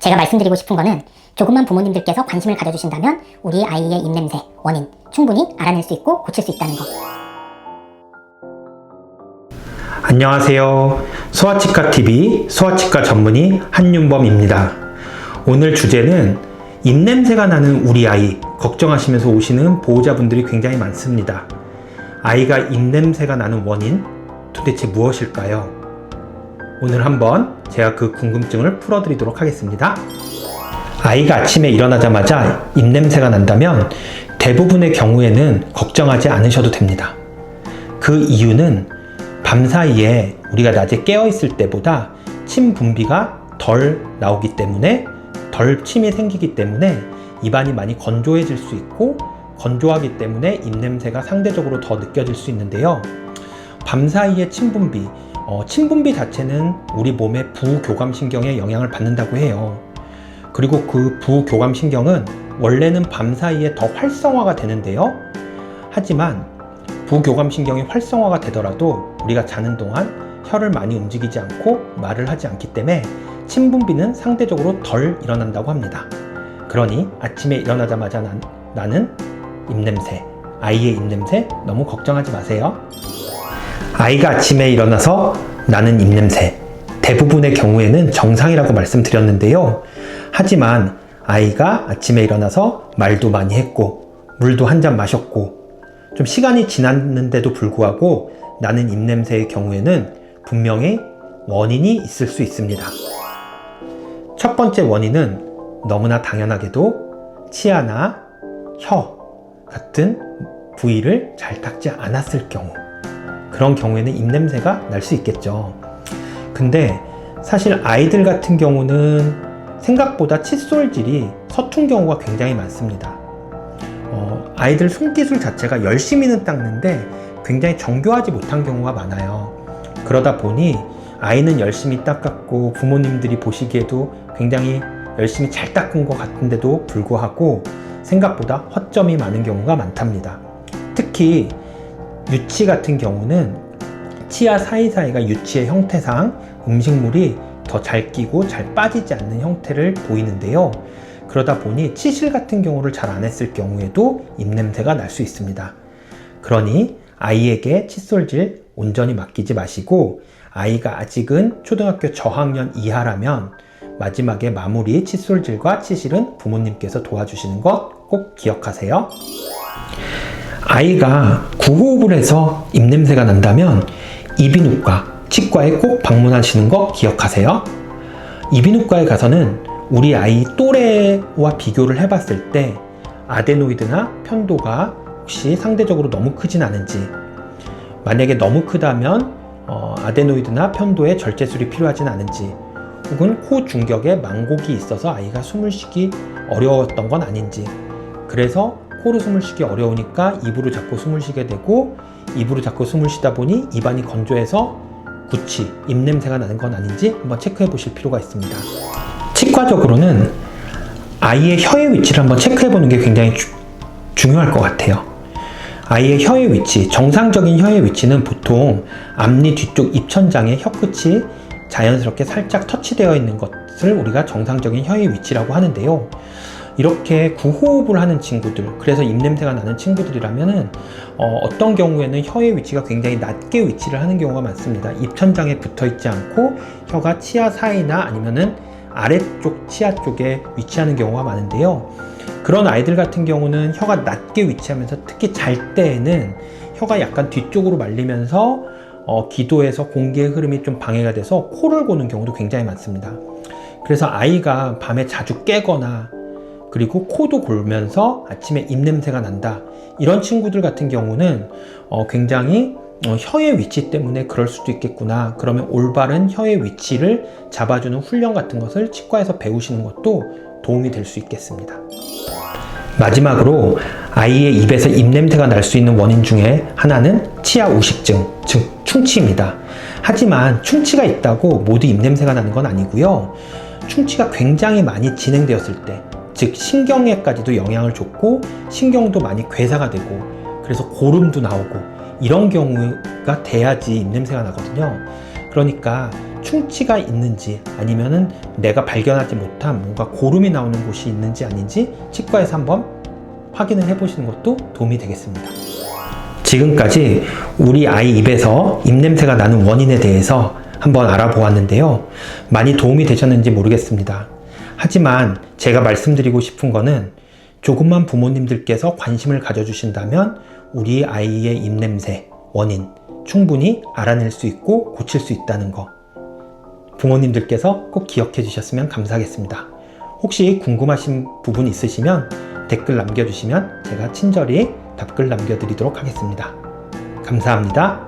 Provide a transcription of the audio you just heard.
제가 말씀드리고 싶은 거는 조금만 부모님들께서 관심을 가져주신다면 우리 아이의 입냄새 원인 충분히 알아낼 수 있고 고칠 수 있다는 거. 안녕하세요. 소아치과TV 소아치과 전문의 한윤범입니다. 오늘 주제는 입냄새가 나는 우리 아이 걱정하시면서 오시는 보호자분들이 굉장히 많습니다. 아이가 입냄새가 나는 원인 도대체 무엇일까요? 오늘 한번 제가 그 궁금증을 풀어드리도록 하겠습니다. 아이가 아침에 일어나자마자 입냄새가 난다면 대부분의 경우에는 걱정하지 않으셔도 됩니다. 그 이유는 밤사이에 우리가 낮에 깨어있을 때보다 침 분비가 덜 나오기 때문에 덜 침이 생기기 때문에 입안이 많이 건조해질 수 있고 건조하기 때문에 입냄새가 상대적으로 더 느껴질 수 있는데요. 밤사이에 침 분비 자체는 우리 몸의 부교감신경에 영향을 받는다고 해요. 그리고 그 부교감신경은 원래는 밤사이에 더 활성화가 되는데요. 하지만 부교감신경이 활성화가 되더라도 우리가 자는 동안 혀를 많이 움직이지 않고 말을 하지 않기 때문에 침 분비는 상대적으로 덜 일어난다고 합니다. 그러니 아침에 일어나자마자 나는 입냄새, 아이의 입냄새 너무 걱정하지 마세요. 아이가 아침에 일어나서 나는 입냄새, 대부분의 경우에는 정상이라고 말씀드렸는데요. 하지만 아이가 아침에 일어나서 말도 많이 했고 물도 한 잔 마셨고 좀 시간이 지났는데도 불구하고 나는 입냄새의 경우에는 분명히 원인이 있을 수 있습니다. 첫 번째 원인은 너무나 당연하게도 치아나 혀 같은 부위를 잘 닦지 않았을 경우, 그런 경우에는 입냄새가 날 수 있겠죠. 근데 사실 아이들 같은 경우는 생각보다 칫솔질이 서툰 경우가 굉장히 많습니다. 아이들 손기술 자체가 열심히는 닦는데 굉장히 정교하지 못한 경우가 많아요. 그러다 보니 아이는 열심히 닦았고 부모님들이 보시기에도 굉장히 열심히 잘 닦은 것 같은데도 불구하고 생각보다 허점이 많은 경우가 많답니다. 특히 유치 같은 경우는 치아 사이사이가 유치의 형태상 음식물이 더 잘 끼고 잘 빠지지 않는 형태를 보이는데요. 그러다 보니 치실 같은 경우를 잘 안 했을 경우에도 입냄새가 날 수 있습니다. 그러니 아이에게 칫솔질 온전히 맡기지 마시고, 아이가 아직은 초등학교 저학년 이하라면 마지막에 마무리 칫솔질과 치실은 부모님께서 도와주시는 것 꼭 기억하세요. 아이가 구호흡을 해서 입냄새가 난다면 이비인후과, 치과에 꼭 방문하시는 거 기억하세요. 이비인후과에 가서는 우리 아이 또래와 비교를 해봤을 때 아데노이드나 편도가 혹시 상대적으로 너무 크진 않은지, 만약에 너무 크다면 아데노이드나 편도에 절제술이 필요하진 않은지, 혹은 코 중격에 망곡이 있어서 아이가 숨을 쉬기 어려웠던 건 아닌지, 그래서 코로 숨을 쉬기 어려우니까 입으로 자꾸 숨을 쉬게 되고 입으로 자꾸 숨을 쉬다 보니 입안이 건조해서 구취, 입냄새가 나는 건 아닌지 한번 체크해 보실 필요가 있습니다. 치과적으로는 아이의 혀의 위치를 한번 체크해 보는 게 굉장히 중요할 것 같아요. 아이의 혀의 위치, 정상적인 혀의 위치는 보통 앞니 뒤쪽 입천장에 혀끝이 자연스럽게 살짝 터치되어 있는 것을 우리가 정상적인 혀의 위치라고 하는데요. 이렇게 구호흡을 하는 친구들, 그래서 입냄새가 나는 친구들이라면은 어떤 경우에는 혀의 위치가 굉장히 낮게 위치를 하는 경우가 많습니다. 입천장에 붙어 있지 않고 혀가 치아 사이나 아니면은 아래쪽 치아 쪽에 위치하는 경우가 많은데요. 그런 아이들 같은 경우는 혀가 낮게 위치하면서 특히 잘 때에는 혀가 약간 뒤쪽으로 말리면서 기도에서 공기의 흐름이 좀 방해가 돼서 코를 고는 경우도 굉장히 많습니다. 그래서 아이가 밤에 자주 깨거나 그리고 코도 골면서 아침에 입냄새가 난다, 이런 친구들 같은 경우는 굉장히 혀의 위치 때문에 그럴 수도 있겠구나, 그러면 올바른 혀의 위치를 잡아주는 훈련 같은 것을 치과에서 배우시는 것도 도움이 될 수 있겠습니다. 마지막으로 아이의 입에서 입냄새가 날 수 있는 원인 중에 하나는 치아 우식증, 즉 충치입니다. 하지만 충치가 있다고 모두 입냄새가 나는 건 아니고요. 충치가 굉장히 많이 진행되었을 때, 즉 신경에까지도 영향을 줬고 신경도 많이 괴사가 되고 그래서 고름도 나오고 이런 경우가 돼야지 입냄새가 나거든요. 그러니까 충치가 있는지 아니면은 내가 발견하지 못한 뭔가 고름이 나오는 곳이 있는지 아닌지 치과에서 한번 확인을 해보시는 것도 도움이 되겠습니다. 지금까지 우리 아이 입에서 입냄새가 나는 원인에 대해서 한번 알아보았는데요. 많이 도움이 되셨는지 모르겠습니다. 하지만 제가 말씀드리고 싶은 거는 조금만 부모님들께서 관심을 가져주신다면 우리 아이의 입냄새 원인 충분히 알아낼 수 있고 고칠 수 있다는 거 부모님들께서 꼭 기억해 주셨으면 감사하겠습니다. 혹시 궁금하신 부분 있으시면 댓글 남겨주시면 제가 친절히 답글 남겨드리도록 하겠습니다. 감사합니다.